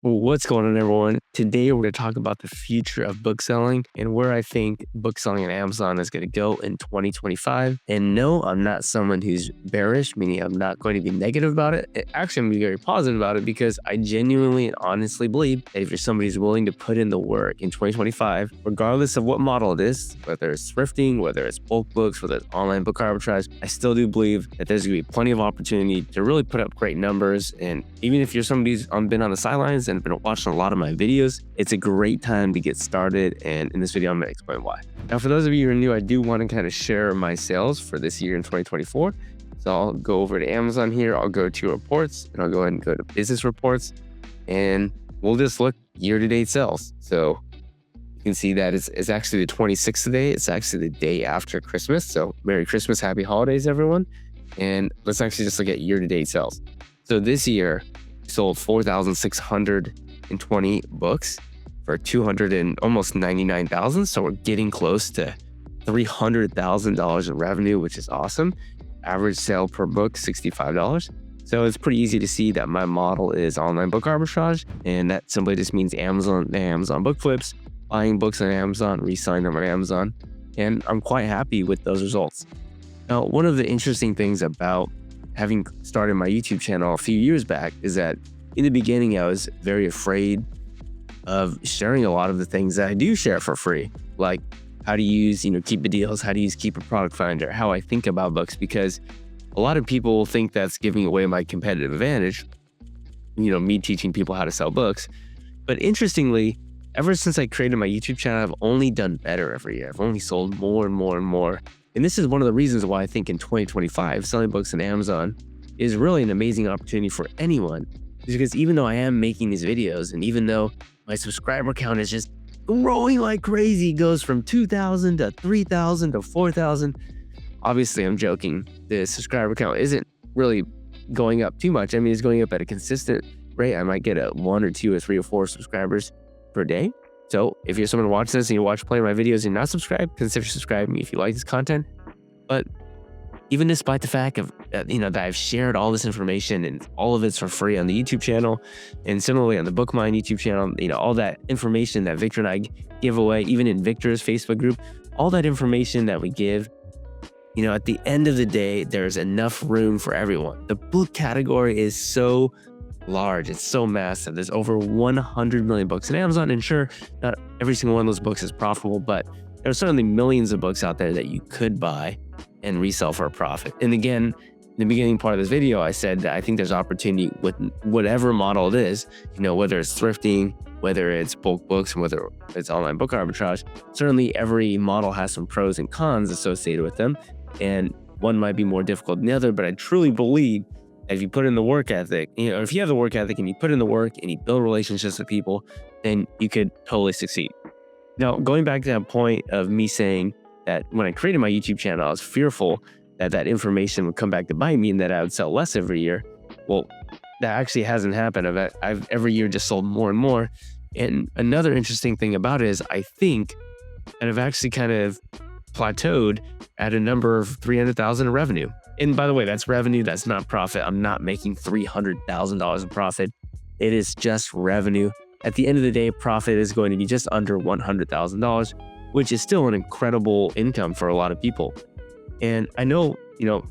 Well, what's going on, everyone? Today, we're going to talk about the future of book selling and where I think book selling on Amazon is going to go in 2025. And no, I'm not someone who's bearish, meaning I'm not going to be negative about it. Actually, I'm going to be very positive about it because I genuinely and honestly believe that if you're somebody who's willing to put in the work in 2025, regardless of what model it is, whether it's thrifting, whether it's bulk books, whether it's online book arbitrage, I still do believe that there's going to be plenty of opportunity to really put up great numbers. And even if you're somebody who's been on the sidelines and been watching a lot of my videos, it's a great time to get started. And in this video, I'm going to explain why. Now, for those of you who are new, I do want to kind of share my sales for this year in 2024. So I'll go over to Amazon here. I'll go to reports and I'll go ahead and go to business reports and we'll just look year-to-date sales. So you can see that it's actually the 26th today. It's actually the day after Christmas. So Merry Christmas, Happy Holidays, everyone. And let's actually just look at year-to-date sales. So this year, we sold 4,620 books for almost 99,000. So we're getting close to $300,000 in revenue, which is awesome. Average sale per book, $65. So it's pretty easy to see that my model is online book arbitrage. And that simply just means Amazon book flips, buying books on Amazon, reselling them on Amazon. And I'm quite happy with those results. Now, one of the interesting things about having started my YouTube channel a few years back is that in the beginning, I was very afraid of sharing a lot of the things that I do share for free, like how to use, Keep a Deals, how to use Keep a Product Finder, how I think about books, because a lot of people think that's giving away my competitive advantage, me teaching people how to sell books. But interestingly, ever since I created my YouTube channel, I've only done better every year. I've only sold more and more and more. And this is one of the reasons why I think in 2025, selling books on Amazon is really an amazing opportunity for anyone. Because even though I am making these videos and even though my subscriber count is just growing like crazy, it goes from 2,000 to 3,000 to 4,000. Obviously, I'm joking. The subscriber count isn't really going up too much. I mean, it's going up at a consistent rate. I might get a 1 or 2 or 3 or 4 subscribers per day. So if you're someone watching this and you watch plenty of my videos and you're not subscribed, consider subscribing if you like this content. But even despite the fact of, that I've shared all this information and all of it's for free on the YouTube channel and similarly on the BookMine YouTube channel, all that information that Victor and I give away, even in Victor's Facebook group, all that information that we give, at the end of the day, there's enough room for everyone. The book category is so large. It's so massive. There's over 100 million books on Amazon. And sure, not every single one of those books is profitable, but there's certainly millions of books out there that you could buy and resell for a profit. And again, in the beginning part of this video, I said that I think there's opportunity with whatever model it is, whether it's thrifting, whether it's bulk books, and whether it's online book arbitrage. Certainly every model has some pros and cons associated with them. And one might be more difficult than the other, but I truly believe that if you put in the work ethic, if you have the work ethic and you put in the work and you build relationships with people, then you could totally succeed. Now, going back to that point of me saying that when I created my YouTube channel, I was fearful that that information would come back to bite me and that I would sell less every year. Well, that actually hasn't happened. I've every year just sold more and more. And another interesting thing about it is I think that I've actually kind of plateaued at a number of 300,000 in revenue. And by the way, that's revenue. That's not profit. I'm not making $300,000 in profit. It is just revenue. At the end of the day, profit is going to be just under $100,000, which is still an incredible income for a lot of people. And I know,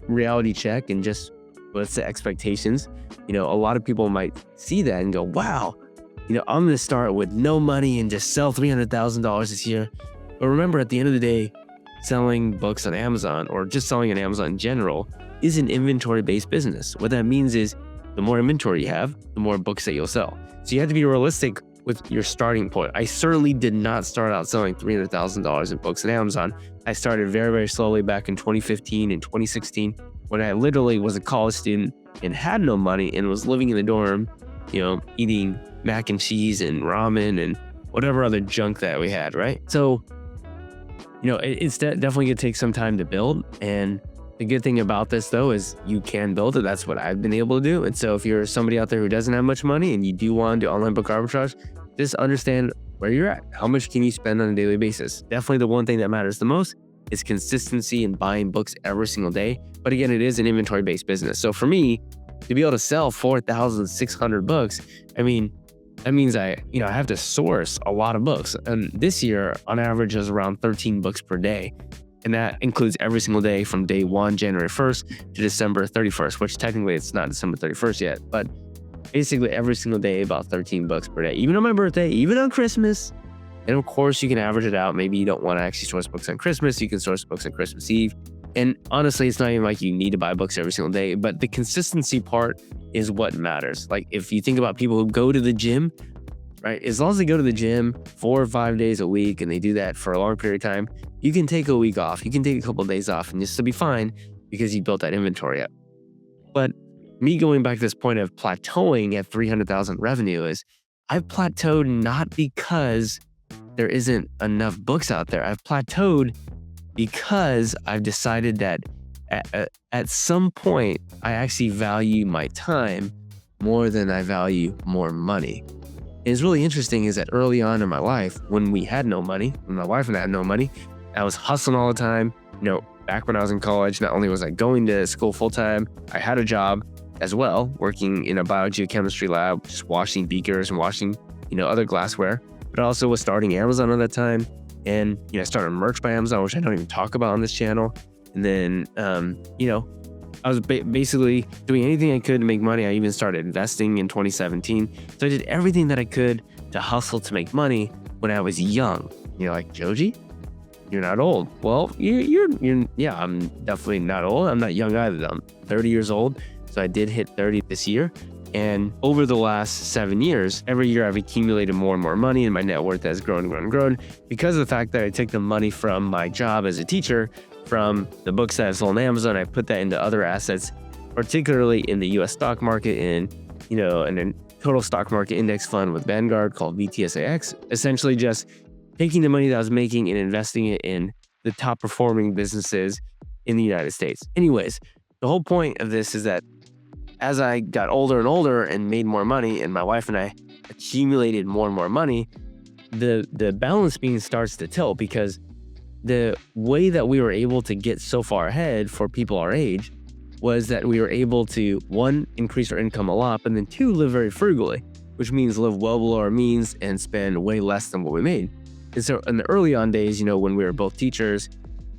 reality check and just what's the expectations, a lot of people might see that and go, wow, I'm going to start with no money and just sell $300,000 this year. But remember, at the end of the day, selling books on Amazon or just selling on Amazon in general is an inventory-based business. What that means is the more inventory you have, the more books that you'll sell. So you have to be realistic with your starting point. I certainly did not start out selling $300,000 in books on Amazon. I started very, very slowly back in 2015 and 2016 when I literally was a college student and had no money and was living in the dorm, eating mac and cheese and ramen and whatever other junk that we had, right? So it's definitely going to take some time to build. And the good thing about this, though, is you can build it. That's what I've been able to do. And so if you're somebody out there who doesn't have much money and you do want to do online book arbitrage, just understand where you're at. How much can you spend on a daily basis? Definitely the one thing that matters the most is consistency in buying books every single day. But again, it is an inventory-based business. So for me, to be able to sell 4,600 books, I mean, That means I have to source a lot of books. And this year, on average, is around 13 books per day. And that includes every single day from day 1, January 1st to December 31st, which technically it's not December 31st yet, but basically every single day, about 13 books per day, even on my birthday, even on Christmas. And of course, you can average it out. Maybe you don't want to actually source books on Christmas. You can source books on Christmas Eve. And honestly, it's not even like you need to buy books every single day, but the consistency part is what matters. Like if you think about people who go to the gym, right? As long as they go to the gym 4 or 5 days a week and they do that for a long period of time, you can take a week off. You can take a couple of days off and you'll still be fine because you built that inventory up. But me going back to this point of plateauing at 300,000 revenue is I've plateaued not because there isn't enough books out there. I've plateaued because I've decided that at some point, I actually value my time more than I value more money. And it's really interesting is that early on in my life, when we had no money, when my wife and I had no money, I was hustling all the time. Back when I was in college, not only was I going to school full time, I had a job as well, working in a biogeochemistry lab, just washing beakers and washing, other glassware. But I also was starting Amazon at that time. And, I started merch by Amazon, which I don't even talk about on this channel. And then, I was basically doing anything I could to make money. I even started investing in 2017. So I did everything that I could to hustle to make money when I was young. You're like, Joji, you're not old. Well, yeah, I'm definitely not old. I'm not young either. I'm 30 years old. So I did hit 30 this year. And over the last 7 years, every year I've accumulated more and more money and my net worth has grown and grown and grown because of the fact that I took the money from my job as a teacher, from the books that I sold on Amazon, I put that into other assets, particularly in the US stock market and, in a total stock market index fund with Vanguard called VTSAX, essentially just taking the money that I was making and investing it in the top performing businesses in the United States. Anyways, the whole point of this is that as I got older and older and made more money and my wife and I accumulated more and more money, the balance beam starts to tilt because the way that we were able to get so far ahead for people our age was that we were able to, 1, increase our income a lot, but then 2, live very frugally, which means live well below our means and spend way less than what we made. And so in the early on days, when we were both teachers,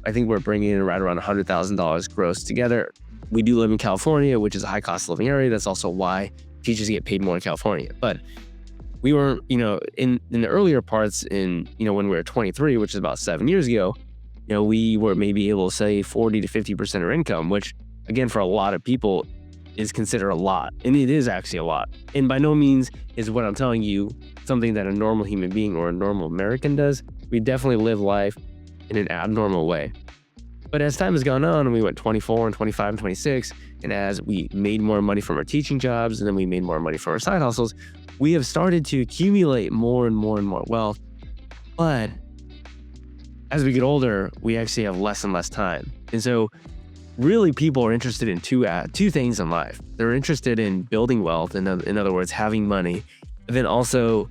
I think we're bringing in right around $100,000 gross together. We do live in California, which is a high cost of living area. That's also why teachers get paid more in California. But we were, in the earlier parts when we were 23, which is about 7 years ago, we were maybe able to save 40 to 50% of our income, which again, for a lot of people is considered a lot. And it is actually a lot. And by no means is what I'm telling you something that a normal human being or a normal American does. We definitely live life in an abnormal way. But as time has gone on and we went 24 and 25 and 26, and as we made more money from our teaching jobs and then we made more money from our side hustles, we have started to accumulate more and more and more wealth. But as we get older, we actually have less and less time. And so really people are interested in two things in life. They're interested in building wealth, in other words, having money, and then also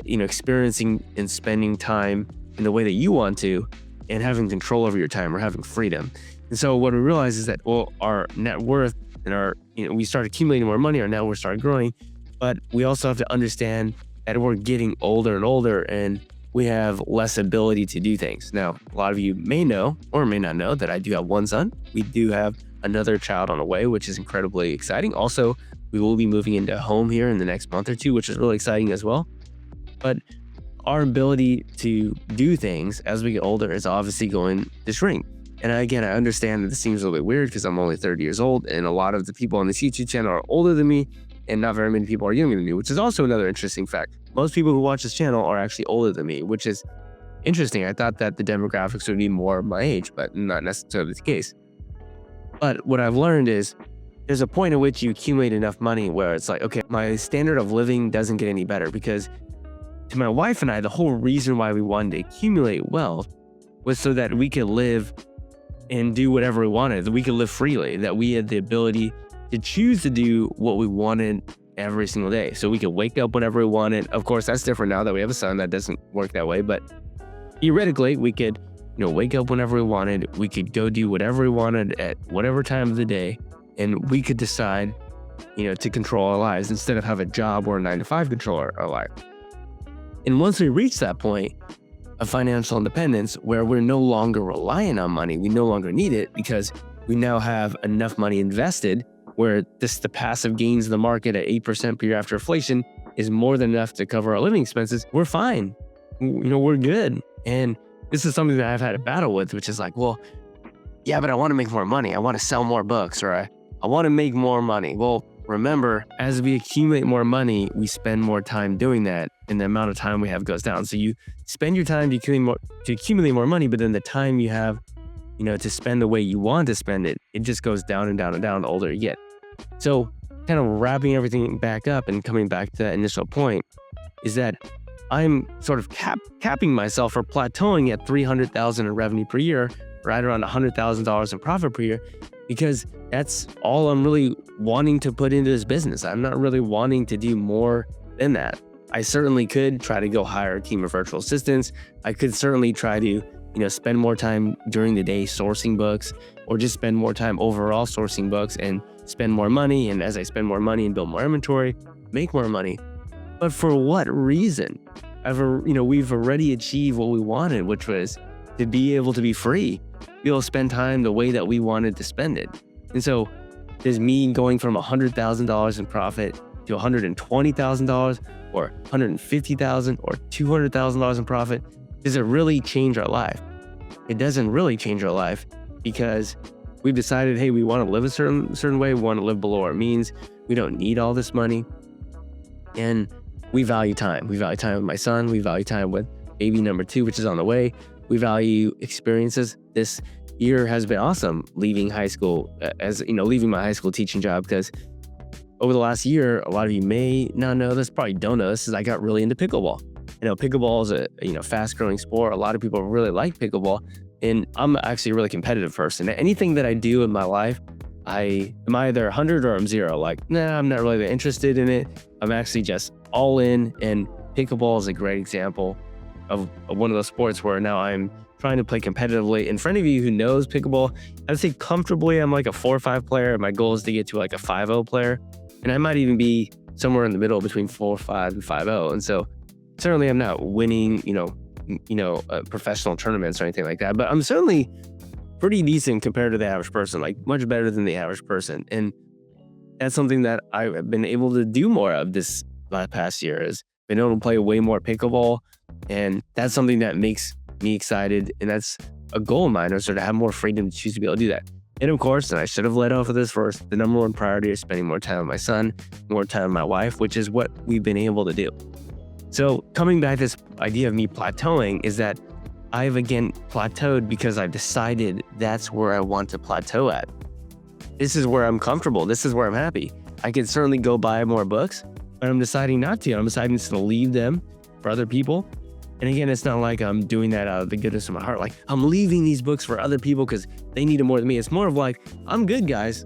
experiencing and spending time in the way that you want to, and having control over your time or having freedom. And so what we realize is that, our net worth and we start accumulating more money, our net worth started growing, but we also have to understand that we're getting older and older and we have less ability to do things. Now, a lot of you may know or may not know that I do have one son. We do have another child on the way, which is incredibly exciting. Also, we will be moving into a home here in the next month or two, which is really exciting as well. But our ability to do things as we get older is obviously going to shrink. And again, I understand that this seems a little bit weird because I'm only 30 years old and a lot of the people on this YouTube channel are older than me and not very many people are younger than me, which is also another interesting fact. Most people who watch this channel are actually older than me, which is interesting. I thought that the demographics would be more my age, but not necessarily the case. But what I've learned is there's a point at which you accumulate enough money where it's like, okay, my standard of living doesn't get any better, because to my wife and I, the whole reason why we wanted to accumulate wealth was so that we could live and do whatever we wanted, that we could live freely, that we had the ability to choose to do what we wanted every single day. So we could wake up whenever we wanted. Of course, that's different now that we have a son. That doesn't work that way. But theoretically, we could, wake up whenever we wanted. We could go do whatever we wanted at whatever time of the day. And we could decide to control our lives instead of have a job or a 9-to-5 control our life. And once we reach that point of financial independence where we're no longer relying on money, we no longer need it because we now have enough money invested where the passive gains in the market at 8% per year after inflation is more than enough to cover our living expenses, we're fine. We're good. And this is something that I've had a battle with, which is like, well, yeah, but I want to make more money. I want to sell more books, or I want to make more money. Well, remember, as we accumulate more money, we spend more time doing that, and the amount of time we have goes down. So you spend your time to accumulate more money, but then the time you have, to spend the way you want to spend it, it just goes down and down and down the older you get. So kind of wrapping everything back up and coming back to that initial point is that I'm sort of capping myself or plateauing at $300,000 in revenue per year, right around $100,000 in profit per year, because that's all I'm really wanting to put into this business. I'm not really wanting to do more than that. I certainly could try to go hire a team of virtual assistants. I could certainly try to, spend more time during the day sourcing books, or just spend more time overall sourcing books and spend more money. And as I spend more money and build more inventory, make more money. But for what reason? We've already achieved what we wanted, which was to be able to be free, be able to spend time the way that we wanted to spend it. And so does me going from $100,000 in profit to $120,000 or $150,000 or $200,000 in profit, does it really change our life? It doesn't really change our life because we've decided, hey, we want to live a certain way. We want to live below our means. We don't need all this money. And we value time. We value time with my son. We value time with baby number 2, which is on the way. We value experiences. This year has been awesome leaving high school, leaving my high school teaching job, because over the last year, a lot of you may not know this, probably don't know this, is I got really into pickleball. Pickleball is a fast growing sport. A lot of people really like pickleball, and I'm actually a really competitive person. Anything that I do in my life, I'm either 100 or I'm 0. Like, nah, I'm not really that interested in it. I'm actually just all in, and pickleball is a great example of one of those sports where now I'm trying to play competitively. And for any of you who knows pickleball, I'd say comfortably I'm like a 4 or 5 player. My goal is to get to like a 5-0 player, and I might even be somewhere in the middle between 4-5 and 5-0. And so certainly I'm not winning, professional tournaments or anything like that, but I'm certainly pretty decent compared to the average person, like much better than the average person. And that's something that I've been able to do more of this past year, is been able to play way more pickleball. And that's something that makes me excited. And that's a goal of mine, is to have more freedom to choose to be able to do that. And of course, and I should have led off of this first, the number one priority is spending more time with my son, more time with my wife, which is what we've been able to do. So coming back to this idea of me plateauing is that I've again plateaued because I've decided that's where I want to plateau at. This is where I'm comfortable. This is where I'm happy. I can certainly go buy more books, but I'm deciding not to. I'm deciding to leave them for other people. And again, it's not like I'm doing that out of the goodness of my heart. Like, I'm leaving these books for other people because they need it more than me. It's more of like, I'm good, guys.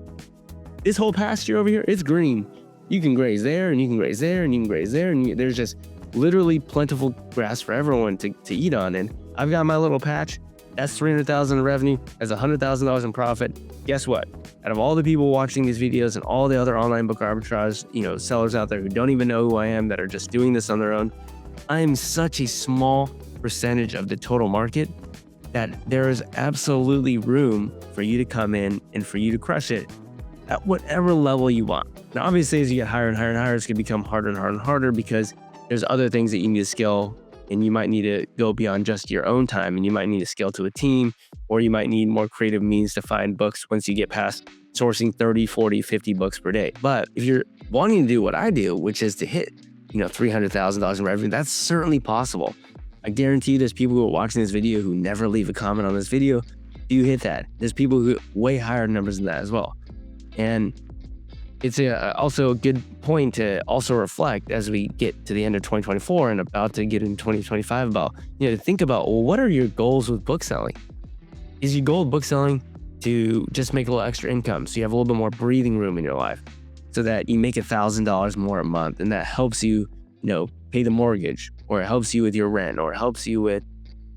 This whole pasture over here, it's green. You can graze there, and you can graze there, and you can graze there. And there's just literally plentiful grass for everyone to eat on. And I've got my little patch. That's $300,000 in revenue. That's $100,000 in profit. Guess what? Out of all the people watching these videos and all the other online book arbitrage, sellers out there who don't even know who I am, that are just doing this on their own, I'm such a small percentage of the total market that there is absolutely room for you to come in and for you to crush it at whatever level you want. Now, obviously, as you get higher and higher and higher, it's going to become harder and harder and harder, because there's other things that you need to scale, and you might need to go beyond just your own time, and you might need to scale to a team, or you might need more creative means to find books once you get past sourcing 30, 40, 50 books per day. But if you're wanting to do what I do, which is to hit $300,000 in revenue, that's certainly possible. I guarantee you there's people who are watching this video who never leave a comment on this video. You hit that. There's people who way higher numbers than that as well. And it's also a good point to also reflect as we get to the end of 2024 and about to get into 2025 about, to think about, well, what are your goals with book selling? Is your goal with book selling to just make a little extra income so you have a little bit more breathing room in your life, so that you make $1,000 more a month, and that helps you, pay the mortgage, or it helps you with your rent, or it helps you with,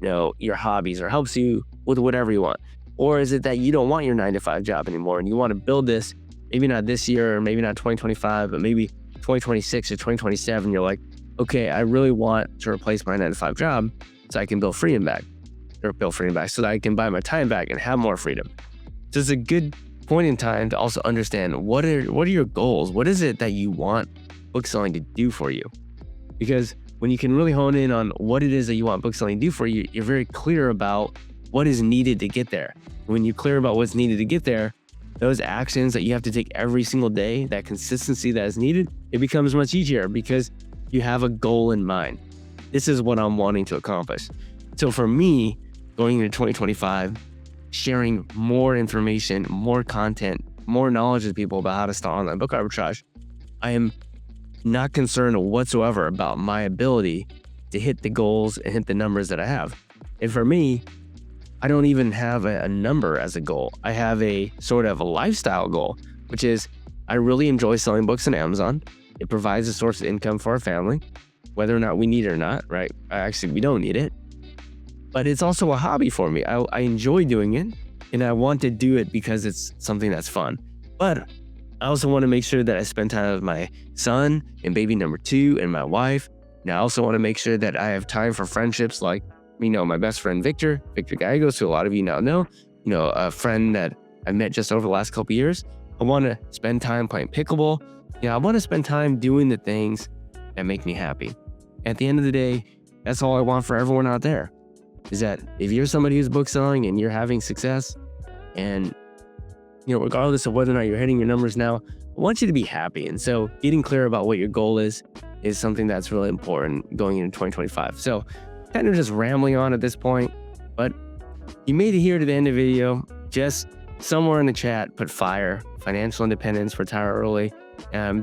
your hobbies, or helps you with whatever you want? Or is it that you don't want your 9-to-5 job anymore and you want to build this maybe not this year, or maybe not 2025, but maybe 2026 or 2027, you're like, okay, I really want to replace my 9-to-5 job so I can build freedom back so that I can buy my time back and have more freedom. So it's a good point in time to also understand what are your goals? What is it that you want bookselling to do for you? Because when you can really hone in on what it is that you want bookselling to do for you, you're very clear about what is needed to get there. When you're clear about what's needed to get there, those actions that you have to take every single day, that consistency that is needed, it becomes much easier because you have a goal in mind. This is what I'm wanting to accomplish. So for me, going into 2025, sharing more information, more content, more knowledge to people about how to start online book arbitrage, I am not concerned whatsoever about my ability to hit the goals and hit the numbers that I have. And for me, I don't even have a number as a goal. I have a sort of a lifestyle goal, which is I really enjoy selling books on Amazon. It provides a source of income for our family, whether or not we need it or not, right? Actually, we don't need it. But it's also a hobby for me. I enjoy doing it, and I want to do it because it's something that's fun. But I also want to make sure that I spend time with my son and baby number 2 and my wife. And I also want to make sure that I have time for friendships like, my best friend, Victor Gallegos, who a lot of you now know, a friend that I met just over the last couple of years. I want to spend time playing pickleball. I want to spend time doing the things that make me happy. At the end of the day, that's all I want for everyone out there. Is that if you're somebody who's book selling and you're having success, and regardless of whether or not you're hitting your numbers now, I want you to be happy. And so getting clear about what your goal is something that's really important going into 2025. So kind of just rambling on at this point, but you made it here to the end of the video. Just somewhere in the chat, put FIRE, financial independence, retire early.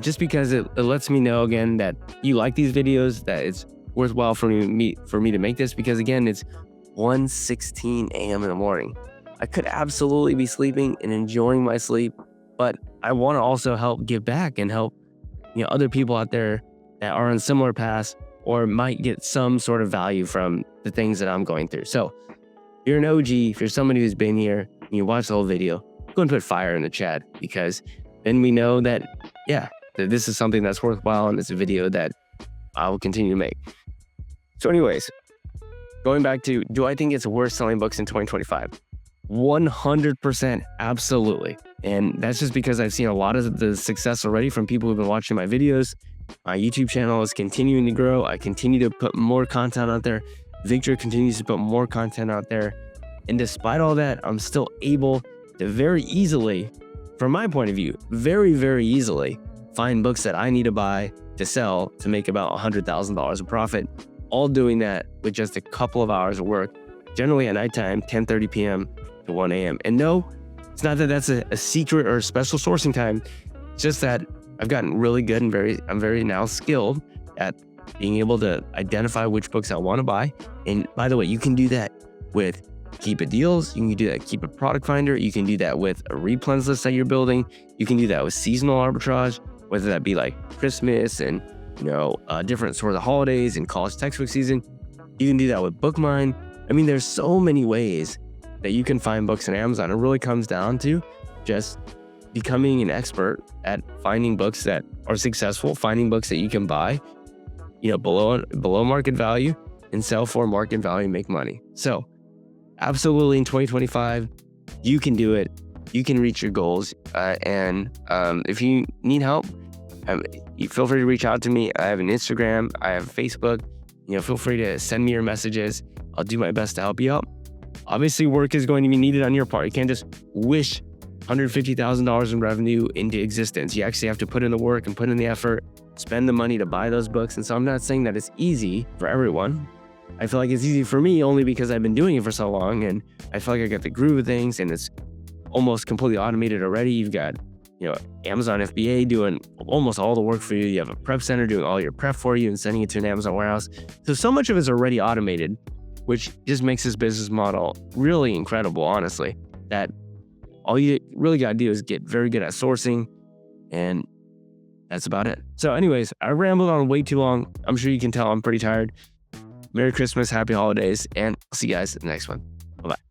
Just because it lets me know again that you like these videos, that it's worthwhile for me to make this, because again, it's 1:16 a.m. in the morning. I could absolutely be sleeping and enjoying my sleep, but I want to also help give back and help other people out there that are on similar paths or might get some sort of value from the things that I'm going through. So if you're an OG, if you're somebody who's been here and you watch the whole video, go and put FIRE in the chat, because then we know that this is something that's worthwhile and it's a video that I will continue to make. So anyways, going back to, do I think it's worth selling books in 2025? 100% absolutely. And that's just because I've seen a lot of the success already from people who've been watching my videos. My YouTube channel is continuing to grow. I continue to put more content out there. Victor continues to put more content out there. And despite all that, I'm still able to very easily, from my point of view, very, very easily find books that I need to buy to sell to make about $100,000 of profit. All doing that with just a couple of hours of work, generally at nighttime, 10:30 p.m. to 1 a.m. And no, it's not that that's a secret or a special sourcing time. It's just that I've gotten really good and I'm very now skilled at being able to identify which books I want to buy. And by the way, you can do that with Keep It Deals. You can do that Keep It Product Finder. You can do that with a replens list that you're building. You can do that with seasonal arbitrage, whether that be like Christmas and different sort of holidays and college textbook season. You can do that with Bookmine. I mean, there's so many ways that you can find books on Amazon. It really comes down to just becoming an expert at finding books that are successful, finding books that you can buy, below market value and sell for market value and make money. So absolutely in 2025, you can do it. You can reach your goals. And if you need help, you feel free to reach out to me. I have an Instagram, I have Facebook. Feel free to send me your messages. I'll do my best to help you out. Obviously, work is going to be needed on your part. You can't just wish $150,000 in revenue into existence. You actually have to put in the work and put in the effort, spend the money to buy those books. And so I'm not saying that it's easy for everyone. I feel like it's easy for me only because I've been doing it for so long, and I feel like I got the groove of things, and it's almost completely automated already. You've got Amazon FBA doing almost all the work for you. You have a prep center doing all your prep for you and sending it to an Amazon warehouse. So much of it's already automated, which just makes this business model really incredible, honestly, that all you really got to do is get very good at sourcing, and that's about it. So anyways, I rambled on way too long. I'm sure you can tell I'm pretty tired. Merry Christmas, happy holidays, and I'll see you guys in the next one. Bye-bye.